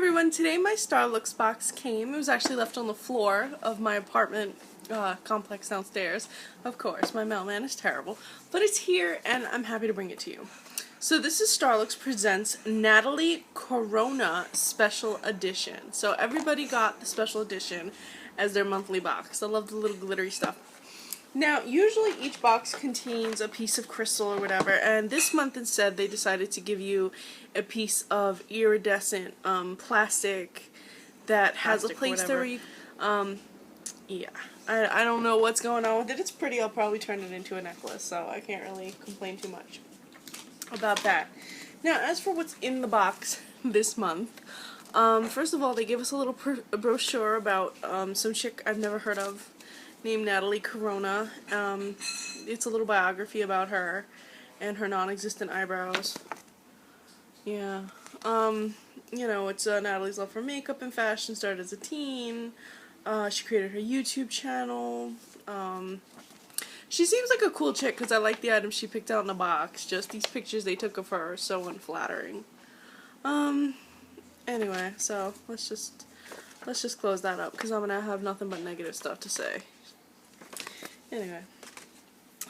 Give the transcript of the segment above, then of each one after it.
Everyone, today my Starlooks box came. It was actually left on the floor of my apartment complex downstairs. Of course, my mailman is terrible, but it's here and I'm happy to bring it to you. So this is Starlooks Presents Natalie Corona Special Edition. So everybody got the special edition as their monthly box. I love the little glittery stuff. Now, usually each box contains a piece of crystal or whatever, and this month instead they decided to give you a piece of iridescent plastic that has a place there where you, yeah, I don't know what's going on with it. It's pretty. I'll probably turn it into a necklace, so I can't really complain too much about that. Now, as for what's in the box this month, first of all, they gave us a little brochure about some chick I've never heard of named Natalie Corona. It's a little biography about her and her non-existent eyebrows. Yeah. You know, it's Natalie's love for makeup and fashion started as a teen. She created her YouTube channel. She seems like a cool chick because I like the items she picked out in the box. Just these pictures they took of her are so unflattering. Anyway, so let's just close that up because I'm gonna have nothing but negative stuff to say. Anyway,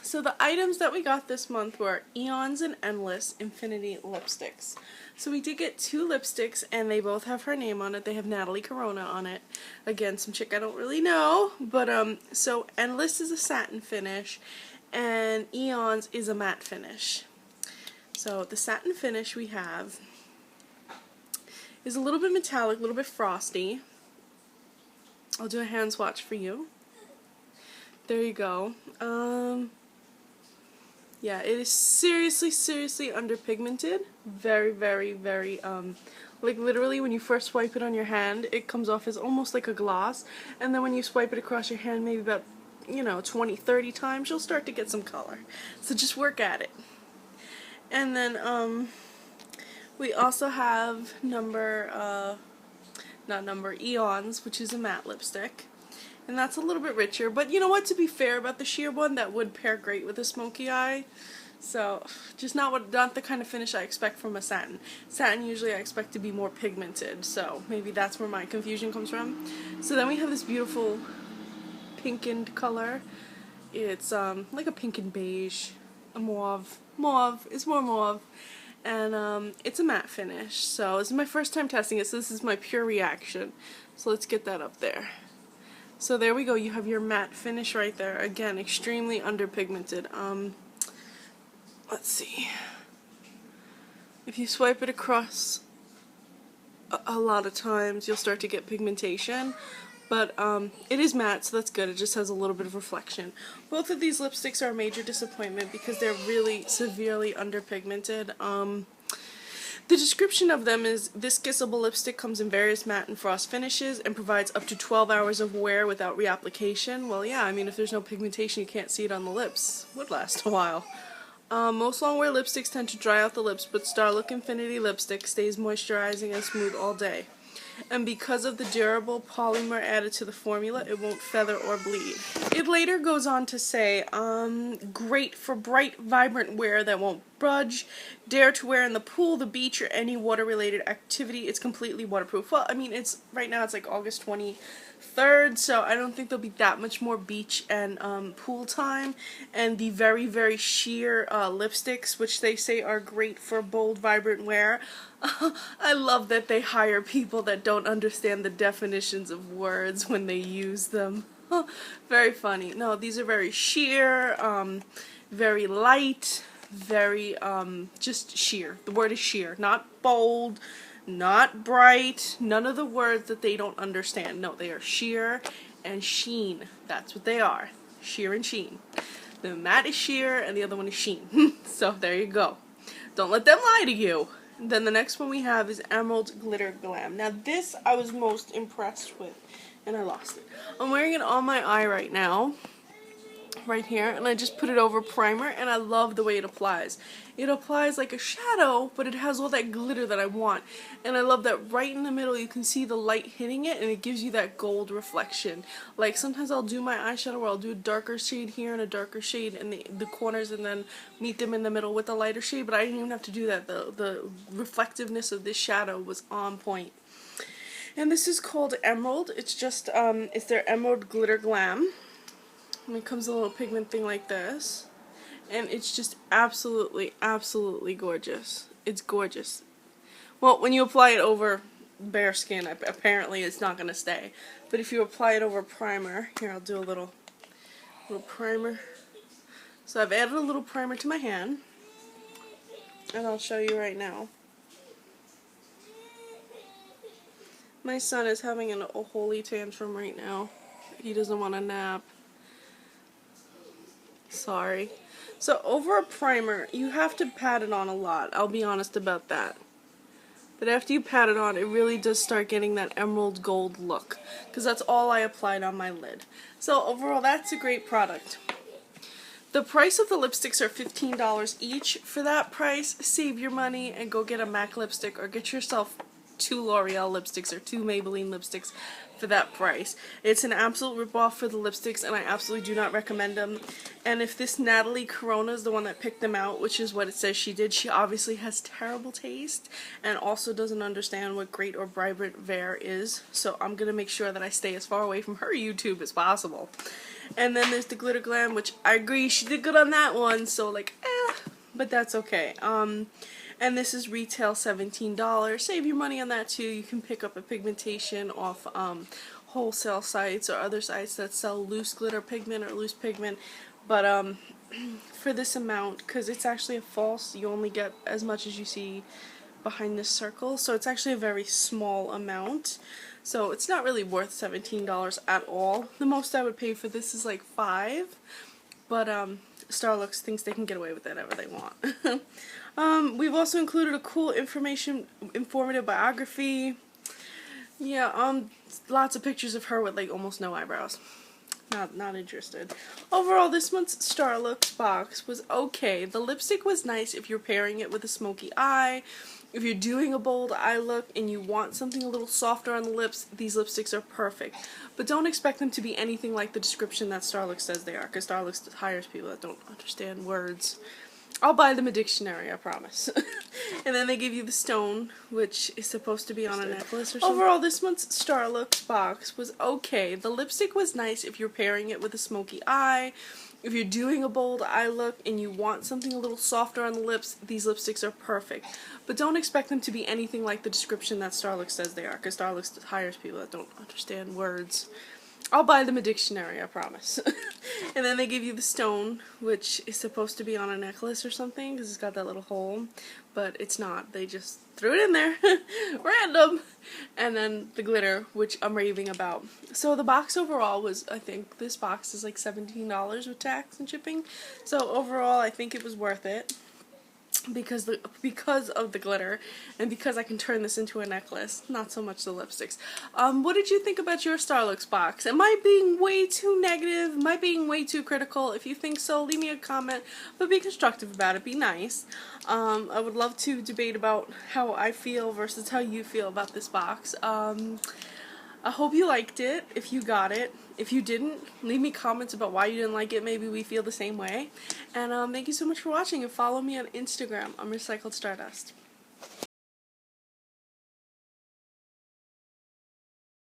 so the items that we got this month were Eons and Endless Infinity lipsticks. So we did get 2 lipsticks, and they both have her name on it. They have Natalie Corona on it. Again, some chick I don't really know, but so Endless is a satin finish, and Eons is a matte finish. So the satin finish we have is a little bit metallic, a little bit frosty. I'll do a hand swatch for you. There you go. Yeah, it is seriously underpigmented. Very, like literally when you first swipe it on your hand, it comes off as almost like a gloss, and then when you swipe it across your hand maybe about, 20-30 times, you'll start to get some color. So just work at it. And then, we also have Eons, which is a matte lipstick. And that's a little bit richer, but you know what, to be fair about the sheer one, that would pair great with a smoky eye. So, just not the kind of finish I expect from a satin. Satin usually I expect to be more pigmented, so maybe that's where my confusion comes from. So then we have this beautiful pinkened color. It's like a pink and beige, a mauve. It's more mauve. And it's a matte finish, so this is my first time testing it, so this is my pure reaction. So let's get that up there. So there we go, you have your matte finish right there. Again, extremely underpigmented. Let's see. If you swipe it across a lot of times, you'll start to get pigmentation. But it is matte, so that's good. It just has a little bit of reflection. Both of these lipsticks are a major disappointment because they're really severely underpigmented. The description of them is, this kissable lipstick comes in various matte and frost finishes and provides up to 12 hours of wear without reapplication. Well, yeah, I mean, if there's no pigmentation, you can't see it on the lips. Would last a while. Most long-wear lipsticks tend to dry out the lips, but Starlook Infinity lipstick stays moisturizing and smooth all day. And because of the durable polymer added to the formula, it won't feather or bleed. It later goes on to say, great for bright, vibrant wear that won't budge. Dare to wear in the pool, the beach, or any water-related activity. It's completely waterproof. Well, I mean, right now it's like August 23rd, so I don't think there'll be that much more beach and pool time. And the very sheer lipsticks, which they say are great for bold, vibrant wear. I love that they hire people that don't understand the definitions of words when they use them. Very funny. No, these are very sheer, very light, very, just sheer. The word is sheer, not bold, not bright, none of the words that they don't understand. No, they are sheer and sheen. That's what they are. Sheer and sheen. The matte is sheer and the other one is sheen. So there you go. Don't let them lie to you. Then the next one we have is Emerald Glitter Glam. Now this I was most impressed with, and I lost it. I'm wearing it on my eye right now, right here, and I just put it over primer, and I love the way it applies. It applies like a shadow, but it has all that glitter that I want, and I love that right in the middle you can see the light hitting it, and it gives you that gold reflection. Like sometimes I'll do my eyeshadow where I'll do a darker shade here and a darker shade in the corners, and then meet them in the middle with a lighter shade, but I didn't even have to do that. The reflectiveness of this shadow was on point. And this is called Emerald. It's just it's their Emerald Glitter Glam. And it comes a little pigment thing like this, and it's just absolutely gorgeous. It's gorgeous. Well, when you apply it over bare skin, apparently it's not going to stay, but if you apply it over primer, here I'll do a little primer. So I've added a little primer to my hand, and I'll show you right now. My son is having a holy tantrum right now. He doesn't want to nap. Sorry. So over a primer, you have to pat it on a lot. I'll be honest about that. But after you pat it on, it really does start getting that emerald gold look, because that's all I applied on my lid. So overall, that's a great product. The price of the lipsticks are $15 each. For that price, save your money and go get a MAC lipstick, or get yourself 2 L'Oreal lipsticks or 2 Maybelline lipsticks for that price. It's an absolute ripoff for the lipsticks, and I absolutely do not recommend them. And if this Natalie Corona is the one that picked them out, which is what it says she did, she obviously has terrible taste and also doesn't understand what great or vibrant Vert is. So I'm going to make sure that I stay as far away from her YouTube as possible. And then there's the Glitter Glam, which I agree she did good on that one, so like, but that's okay. And this is retail $17. Save your money on that too. You can pick up a pigmentation off wholesale sites or other sites that sell loose glitter pigment or loose pigment. But for this amount, because it's actually a false, you only get as much as you see behind this circle. So it's actually a very small amount. So it's not really worth $17 at all. The most I would pay for this is like $5. But Starlooks thinks they can get away with whatever they want. We've also included a cool informative biography. Yeah, lots of pictures of her with like almost no eyebrows. Not interested. Overall, this month's Starlooks box was okay. The lipstick was nice if you're pairing it with a smoky eye. If you're doing a bold eye look and you want something a little softer on the lips, these lipsticks are perfect. But don't expect them to be anything like the description that Starlooks says they are, because Starlooks hires people that don't understand words. I'll buy them a dictionary, I promise. And then they give you the stone, which is supposed to be on a necklace or something. Overall, this month's Starlooks box was okay. The lipstick was nice if you're pairing it with a smoky eye. If you're doing a bold eye look and you want something a little softer on the lips, these lipsticks are perfect. But don't expect them to be anything like the description that Starlooks says they are, because Starlooks hires people that don't understand words. I'll buy them a dictionary, I promise. And then they give you the stone, which is supposed to be on a necklace or something, because it's got that little hole, but it's not. They just threw it in there. Random. And then the glitter, which I'm raving about. So the box overall was, I think, this box is like $17 with tax and shipping. So overall, I think it was worth it. Because of the glitter, and because I can turn this into a necklace, not so much the lipsticks. What did you think about your Starlooks box? Am I being way too negative? Am I being way too critical? If you think so, leave me a comment, but be constructive about it. Be nice. I would love to debate about how I feel versus how you feel about this box. I hope you liked it, if you got it. If you didn't, leave me comments about why you didn't like it. Maybe we feel the same way. And thank you so much for watching, and follow me on Instagram. I'm Recycled Stardust.